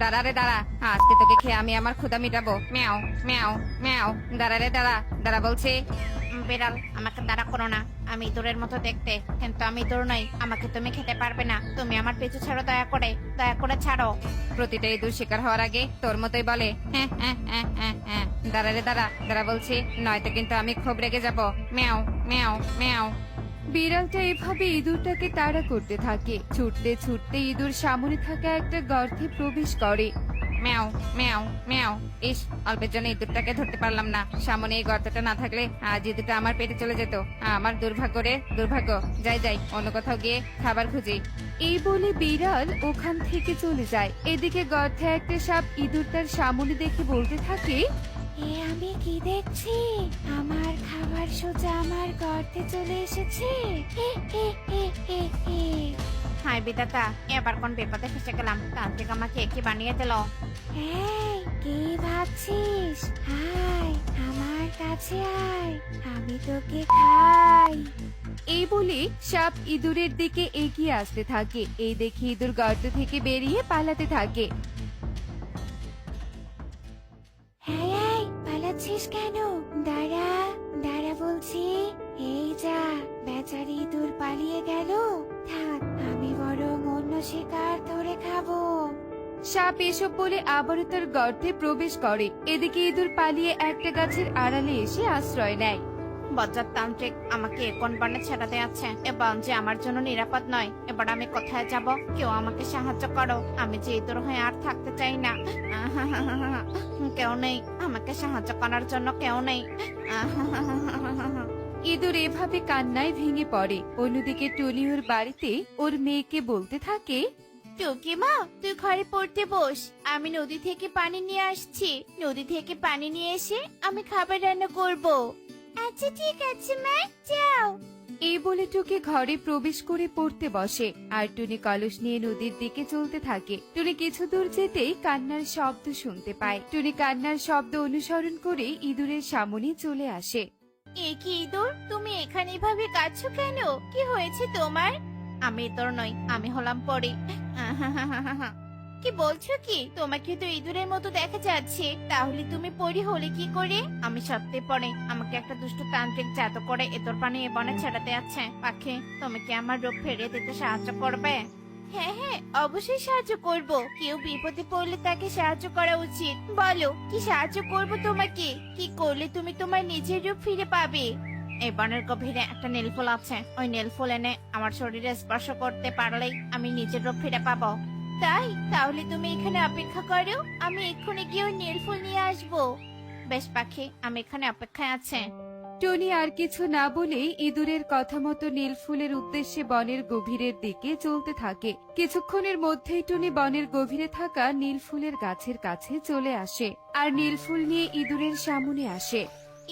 দাঁড়া রে দাঁড়া, আজকে তোকে খেয়ে আমি আমার ক্ষুধা মিটাবো। ম্যাও ম্যাও ম্যাও। দাঁড়া রে দাঁড়া, দাঁড়া বলছি। বিড়াল, আমাকে তাড়া করো না। আমি ইঁদুরের মতো দেখতে, কিন্তু আমি ইঁদুর নই। আমাকে তুমি খেতে পারবে না। তুমি আমার পিছু ছাড়ো, দয়া করে ছাড়ো। প্রতিটা ইঁদুর শিকার হওয়ার আগে তোর মতোই বলে হ্যাঁ হ্যাঁ হ্যাঁ হ্যাঁ হ্যাঁ। দাঁড়া রে দাঁড়া, দাঁড়া বলছি, নয়তো কিন্তু আমি খুব রেগে যাবো। ম্যাও ম্যাও ম্যাও। বিড়ালটা এভাবে ইঁদুরটাকে তাড়া করতে থাকে। ছুটতে ছুটতে ইঁদুর সামনে থাকা একটা গর্তে প্রবেশ করে। ম্যাও ম্যাও ম্যাও। ইস, অল্পের জন্য ইঁদুরটাকে ধরতে পারলাম না। সামনে এই গর্তটা না থাকলে আজ ইঁদুরটা আমার পেটে চলে যেত। আমার দুর্ভাগ্য রে দুর্ভাগ্য। যাই যাই, অন্য কোথাও গিয়ে খাবার খুঁজি। এই বলে বিড়াল ওখান থেকে চলে যায়। এদিকে গর্তে একটা সাপ ইঁদুর তার সামনে দেখে বলতে থাকে, এ আমি কি দেখছি? আমার খাবার সোজা আমার গর্তে চলে এসেছে। হাই বিধাতা, এবার কোন বিপদে ফেসে গেলাম? তান্ত্রিক আমাকে কি বানিয়ে দিল? এই, কি ভাবছিস? হাই, আমার কাছে আয়, আমি তোকে খাই। এই বলে সাপ ইঁদুরের দিকে এগিয়ে আসতে থাকে। এই দেখে ইঁদুর গর্ত থেকে বেরিয়ে পালাতে থাকে। এই, পালাচ্ছিস কেন? দাঁড়া, দাঁড়া বলছি। এই যা, বেচারি ইঁদুর পালিয়ে গেল। থাক, আমি বরং অন্য শিকার ধরে খাবো। সাপ এসব বলে আবারও তার গর্তে প্রবেশ করে। এদিকে ইঁদুর পালিয়ে একটা গাছের আড়ালে এসে আশ্রয় নেয়। বজ্জাত তান্ত্রিক আমাকে কোন বনে ছেড়ে আছে? এ বন যে আমার জন্য নিরাপদ নয়। এবার আমি কোথায় যাব? কেউ আমাকে সাহায্য করো। আমি যে ইঁদুর হয়ে আর থাকতে চাই না। কেউ নেই, আমাকে সাহায্য করার জন্য কেউ নেই। ইঁদুর এভাবে কান্নায় ভেঙে পড়ে। অন্যদিকে টুনি ওর বাড়িতে ওর মেয়েকে বলতে থাকে, টুকি মা, তুই ঘরে পড়তে বস। আমি নদী থেকে পানি নিয়ে আসছি। নদী থেকে পানি নিয়ে এসে আমি খাবার রান্না করব। আচ্ছা ঠিক আছে মা, যাও। এই বলে টুকি ঘরে প্রবেশ করে পড়তে বসে। আর টুনি কলস নিয়ে নদীর দিকে চলতে থাকে। টুনি কিছু দূর যেতেই কান্নার শব্দ শুনতে পায়। টুনি কান্নার শব্দ অনুসরণ করে ইঁদুরের সামনে চলে আসে। এ কি ইঁদুর, তুমি এখানে এভাবে কাঁদছো কেন? কি হয়েছে তোমার? আমি ইঁদুর নই, আমি হলাম পরি। কি বলছো কি? তোমাকে তো ইঁদুরের মতো দেখা যাচ্ছে, তাহলে তুমি পরি হলে কি করে? আমি সত্যি পরি। আমাকে একটা দুষ্ট তান্ত্রিক জাদু করে ইঁদুর পানি এ বনে ছেড়াতে আছে। পাখি, তুমি কি আমার রূপ ফিরিয়ে দিতে সাহায্য করবে? হ্যাঁ হ্যাঁ, অবশ্যই সাহায্য করব। কেউ বিপদে পড়লে তাকে সাহায্য করা উচিত। বলো, কি সাহায্য করব তোমাকে? কি করলে তুমি তোমার নিজের রূপ ফিরে পাবে? এই বনের গভীরে একটা নীলফুল আছে। ওই নীলফুল এনে আমার শরীরে স্পর্শ করতে পারলেই আমি নিজের রূপ ফিরে পাবো। তাই? তাহলে তুমি এখানে অপেক্ষা করো, আমি এক্ষুনি গিয়ে ওই নীলফুল নিয়ে আসবো। বেশ পাখি, আমি এখানে অপেক্ষায় আছে। টনি আর কিছু না বলেই ইঁদুরের কথা মতো নীলফুলের উদ্দেশ্যে বনের গভীরের দিকে চলতে থাকে। কিছুক্ষণের মধ্যেই টনি বনের গভীরে থাকা নীলফুলের গাছের কাছে চলে আসে আর নীলফুল নিয়ে ইঁদুরের সামনে আসে।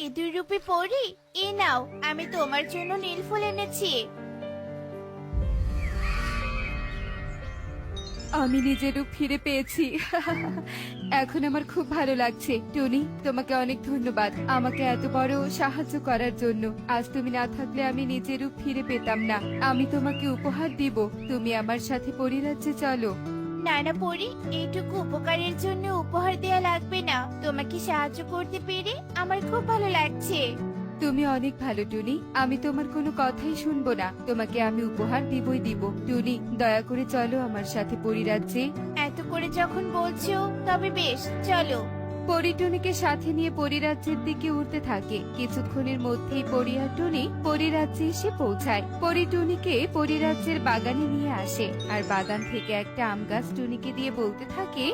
ইঁদুর রূপে পড়ি, এ নাও, আমি তোমার জন্য নীলফুল এনেছি। আমি নিজের রূপ ফিরে পেয়েছি। এখন আমার খুব ভালো লাগছে। টনি, তোমাকে অনেক ধন্যবাদ আমাকে এত বড় সাহায্য করার জন্য। আজ তুমি না থাকলে আমি নিজের রূপ ফিরে পেতাম না। আমি তোমাকে উপহার দিব, তুমি আমার সাথে পরিরাজ্যে চলো। নানা পরি, এইটুকু উপকারের জন্য উপহার দেয়া লাগবে না। তোমাকে সাহায্য করতে পেরে আমার খুব ভালো লাগছে। তুমি অনেক ভালো টুনি, আমি তোমার কোনো কথাই শুনবো না। তোমাকে আমি উপহার দিবই দিব। টুনি, দয়া করে চলো আমার সাথে পরিরাজ্যে। এত করে যখন বলছো, তবে বেশ, চলো। পরি টুনিকে সাথে নিয়ে পরিরাজ্যের দিকে উঠতে থাকে। কিছুক্ষণের মধ্যেই পরি আর টুনি পরিরাজ্যে এসে পৌঁছায়। পরি টুনিকে পরিরাজ্যের বাগানে নিয়ে আসে আর বাগান থেকে একটা আম গাছ টুনিকে দিয়ে বলতে থাকে,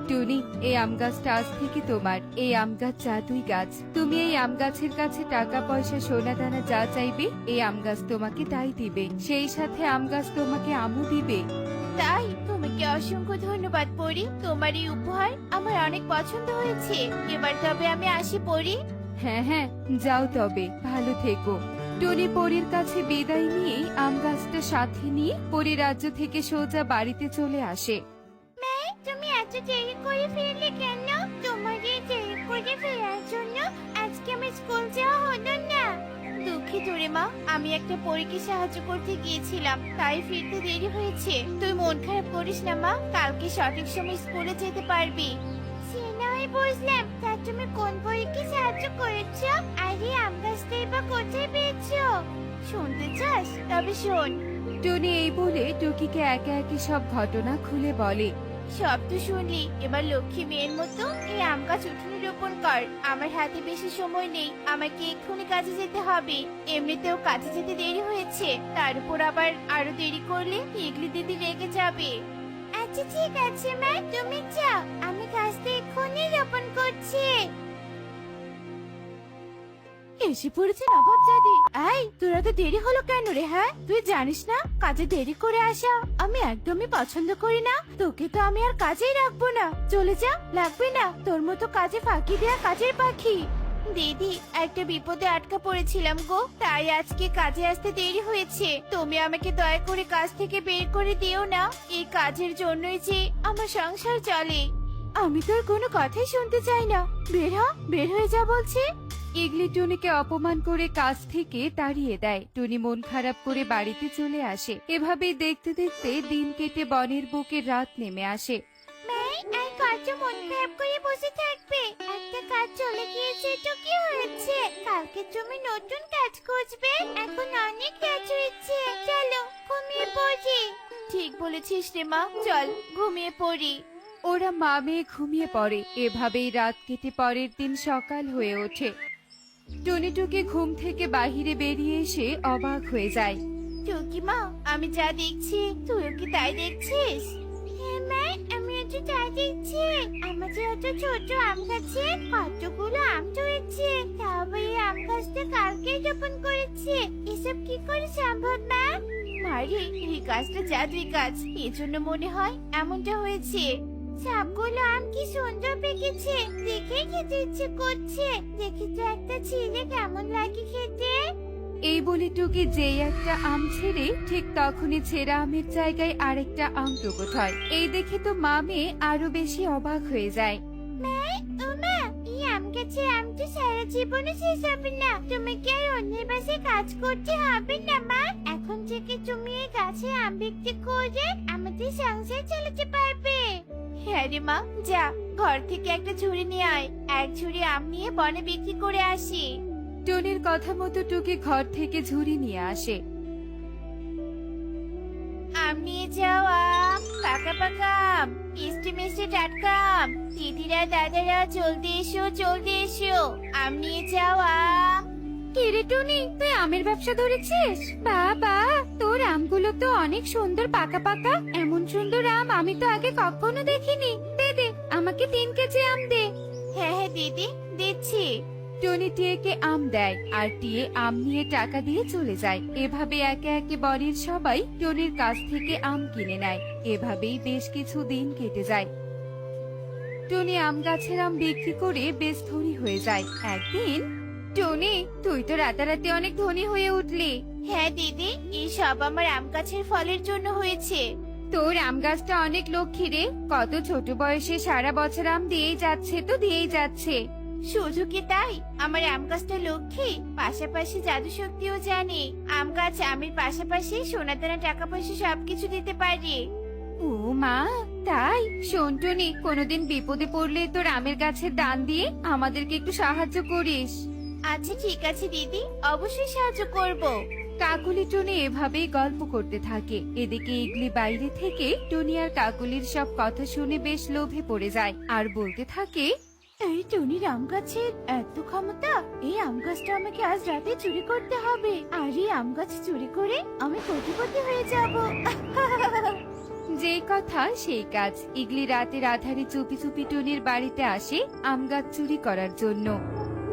টুনি, এই আম গাছটা আজ থেকে তোমার। এই আম গাছ জাদুই গাছ। তুমি এই আম গাছের কাছে টাকা পয়সা সোনা দানা যা চাইবে এই আম গাছ তোমাকে তাই দিবে। সেই সাথে আম গাছ তোমাকে আমও দিবে। তাই? তোমাকে অসংখ্য ধন্যবাদ পরি। তোমার এই উপহার আমার অনেক পছন্দ হয়েছে। এবার তবে আমি আসি পরি। হ্যাঁ হ্যাঁ, যাও তবে, ভালো থেকো। টনি পরীর কাছে বিদায় নিয়ে আম গাছটা সাথে নিয়ে পরী রাজ্য থেকে সোজা বাড়িতে চলে আসে। তুমি এত দেরি করে ফিরলে কেন? তোমার এই দেরি করে ফেরার জন্য আজকে আমি স্কুল যাওয়া হলো না। দুঃখিত দুঃখিত রে মা, আমি একটা পরীকে সাহায্য করতে গিয়েছিলাম, তাই ফিরতে দেরি হয়েছে। তুই মন খারাপ করিস না মা, কালকে সঠিক সময় স্কুলে যেতে পারবি। সে নয় বুঝলাম, তা তুমি কোন পরীকে সাহায্য করেছো? আরে আম গাছটাই বা কোথায় পেয়েছো? শুনতে চাস? তবে শোন। টুনি এই বলে টুকিকে একে একে সব ঘটনা খুলে বলে। সব তো শুনলি, এবার লক্ষ্মী মেয়ের মতো এই আম গাছ উঠোনে রোপণ কর। আমার হাতে বেশি সময় নেই, আমাকে এক্ষুনি কাজে যেতে হবে। এমনিতেও কাজে যেতে দেরি হয়েছে, তার উপর আবার আরো দেরি করলে ইগলি দিদি রেগে যাবে। আচ্ছা ঠিক আছে মা, তুমি যাও, আমি গাছটা এক্ষুনি রোপণ করছি। এসে পড়েছে নবাব জাদি। এই তোরা তো দেরি হলো কেন রে? হ্যাঁ, তুই জানিস না কাজে দেরি করে আসা আমি একদমই পছন্দ করি না। তোকে তো আমি আর কাজেই রাখবো না, চলে যা, লাগবে না তোর মতো কাজে ফাঁকি দেয়া কাজের পাখি। দিদি, একটা বিপদে আটকা পড়েছিলাম গো, তাই আজকে কাজে আসতে দেরি হয়েছে। তুমি আমাকে দয়া করে কাজ থেকে বের করে দিও না, এই কাজের জন্যই যে আমার সংসার চলে। আমি তোর কোনো কথাই শুনতে চাই না, বের হ, বের হয়ে যা বলছি। ইগলি টুনিকে অপমান করে কাজ থেকে তাড়িয়ে দেয়। টুনি মন খারাপ করে বাড়িতে চলে আসে। এভাবেই দেখতে দেখতে দিন কেটে বনের বুকে রাত নেমে আসে। আর কত মন খারাপ করে বসে থাকবে? একটা কাজ চলে গিয়েছে তো কি হয়েছে? কালকে তুমি নতুন কাজ খুঁজবে, এখন অনেক কাজ হয়েছে। চলো ঘুমিয়ে পড়ি। ঠিক বলেছিস রে মা, চল ঘুমিয়ে পড়ি। ওরা মা মেয়ে ঘুমিয়ে পড়ে। এভাবেই রাত কেটে পরের দিন সকাল হয়ে ওঠে। টুনি টুকি ঘুম থেকে বাহিরে বেরিয়ে এসে অবাক হয়ে যায়। টুকি মা, আমি যা দেখছি তুইও কি তাই দেখছিস? হ্যাঁ মা, আমি তো তাই দেখছি। আমাদের এত ছোট আম গাছে কতগুলো আম ধরেছে, তবে এই আম গাছটা কালকে রোপণ করেছে। এসব কি করে সম্ভব মা? মারি, এই গাছটা জাদুই গাছ, এজন্য মনে হয় এমনটা হয়েছে। সবগুলো আম কি সুন্দর পেকেছে, দেখে খেতে ইচ্ছে করছে। দেখি তো একটা ছিলে কেমন লাগে খেতে। এই বলে টুকি যেই একটা আম ছেড়ে, ঠিক তখনই ছেঁড়া আমের জায়গায় আরেকটা আম প্রকট হয়। এই দেখে তো মা মেয়ে আরো বেশি অবাক হয়ে যায়। ওমা, এই আম গাছে আম তো সারা জীবনে শেষ হবে না। তুমি কি আর অন্যের বাসায় কাজ করতে হবে না মা? এখন থেকে তুমি এই গাছে আম বিক্রি করে আমাদের সংসার চালাতে পারবে। হ্যাঁ রে মা, যা ঘর থেকে একটা ঝুড়ি নিয়ে আয়, এক ঝুড়ি আম নিয়ে বনে বিক্রি করে আসি। টুনির কথা মতো টুকি ঘর থেকে ঝুড়ি নিয়ে আসে। আম নিয়ে যাও, আম পাকা পাকা আম, মিষ্টি মিষ্টি টাটকা আম। দিদিরা দাদারা জলদি এসো, জলদি এসো, আম নিয়ে যাও আম। কিরে টুনি, তুই আমের ব্যবসা ধরেছিস? বাবা, তোর আমগুলো তো অনেক সুন্দর পাকা পাকা। এমন সুন্দর আম আমি তো আগে কখনো দেখিনি। দে দে, আমাকে 3 কেজি আম দে। হ্যাঁ হ্যাঁ দিদি, দিচ্ছি। টনি টিয়েকে আম দেয় আর টিয়ে আম নিয়ে টাকা দিয়ে চলে যায়। এভাবে একে একে বনের সবাই টনির কাছ থেকে আম কিনে নেয়। এভাবেই বেশ কিছু দিন কেটে যায়। টনি আম গাছের আম বিক্রি করে বেশ ধনী হয়ে যায়। একদিন, টনি, তুই তো রাতারাতি অনেক ধনী হয়ে উঠলি। হ্যাঁ দিদি, এই সব আমার আম গাছের ফলের জন্য হয়েছে। তোর আম গাছটা অনেক লক্ষ্মী রে, কত ছোট বয়সে সারা বছর আম দিয়েই যাচ্ছে তো দিয়েই যাচ্ছে। শুধু কি তাই, আমার আম গাছটা লক্ষ্মী, পাশাপাশি জাদু শক্তিও জানে। আম গাছ আমের পাশাপাশি সোনা দানা টাকা পয়সা সবকিছু দিতে পারে। ও মা, তাই? শোন টনি, কোনোদিন বিপদে পড়লে তোর আমের গাছের দান দিয়ে আমাদেরকে একটু সাহায্য করিস। আচ্ছা ঠিক আছে দিদি, অবশ্যই সাহায্য করব। কাকুলি টনি এভাবেই গল্প করতে থাকে। এদিকে ইগলি বাইরে থেকে টনি আর কাকুলির সব কথা শুনে বেশ লোভে পড়ে যায় আর বলতে থাকে, এই টনির আম গাছের এত ক্ষমতা, এই আম গাছটা আমাকে আজ রাতে চুরি করতে হবে। আর এই আম গাছ চুরি করে আমি কোটিপতি হয়ে যাব। যে কথা সেই কাজ। ইগলি রাতের আধারে চুপি চুপি টনির বাড়িতে আসে আম গাছ চুরি করার জন্য।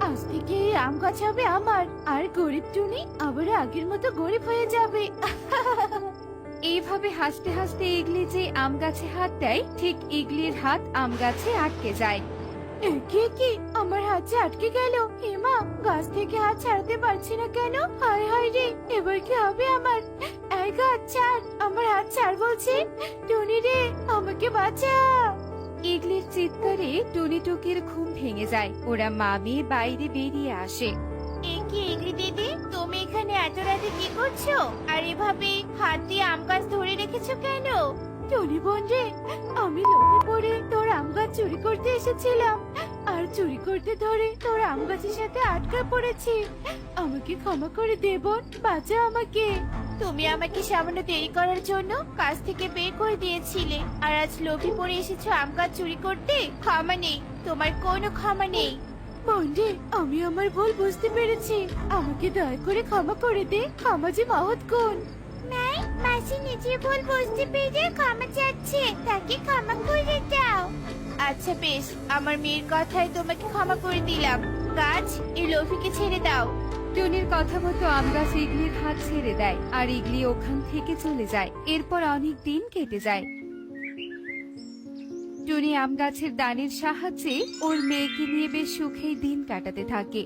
আজ থেকে এই আম গাছ হবে আমার, আর গরিব টুনি আবার আগের মতো গরিব হয়ে যাবে। এইভাবে হাসতে হাসতে ইগলি যে আম গাছে হাত দেয়, ঠিক ইগলির হাত আম গাছে আটকে যায়। কে কি আমার হাত যে আটকে গেল? হেমা, গাছ থেকে হাত ছাড়তে পারছি না কেন? হায় হায় রে, এবার কি হবে আমার? এই গাছ ছাড়, আমার হাত ছাড় বলছি। টুনি রে, আমাকে বাঁচা। ইগলির চিৎকারে টুনি টুকির ঘুম ভেঙে যায়। ওরা মা মেয়ে বাইরে বেরিয়ে আসে। এ কি ইগলি দিদি, তুমি এখানে করছো আর এভাবে হাত দিয়ে আম গাছ ধরে রেখেছো কেন? টনি বোন রে, আমি লোভে পড়ে তোর আম গাছ চুরি করতে এসেছিলাম আর চুরি করতে ধরে তোর আম গাছের সাথে আটকা পড়েছি। আমাকে ক্ষমা করে দে বোন, বাঁচা আমাকে। তুমি আমাকে সামান্য দেরি করার জন্য কাজ থেকে বের করে দিয়েছিলে আর আজ লোভে পড়ে এসেছো আম গাছ চুরি করতে। ক্ষমা নেই, তোমার কোনো ক্ষমা নেই। বন্ডে, আমি আমার ভুল বুঝতে পেরেছি, আমাকে দয়া করে ক্ষমা করে দে। ক্ষমা যে মহৎ গুণ। নাই, মাসি নিজের ভুল বুঝতে পেরে ক্ষমা চাচ্ছে, তাকে ক্ষমা করে দাও। আচ্ছা বেশ, আমার মেয়ের কথায় তোমাকে ক্ষমা করে দিলাম। গাছ, এই লোভিকে ছেড়ে দাও। টুনির কথা মতো আম গাছ ইগলির হাত ছেড়ে দেয় আর ইগলি ওখান থেকে চলে যায়। এরপর অনেক দিন কেটে যায়। টুনি আম গাছের দানের সাহায্যে ওর মেয়েকে নিয়ে বেশ সুখেই দিন কাটাতে থাকে।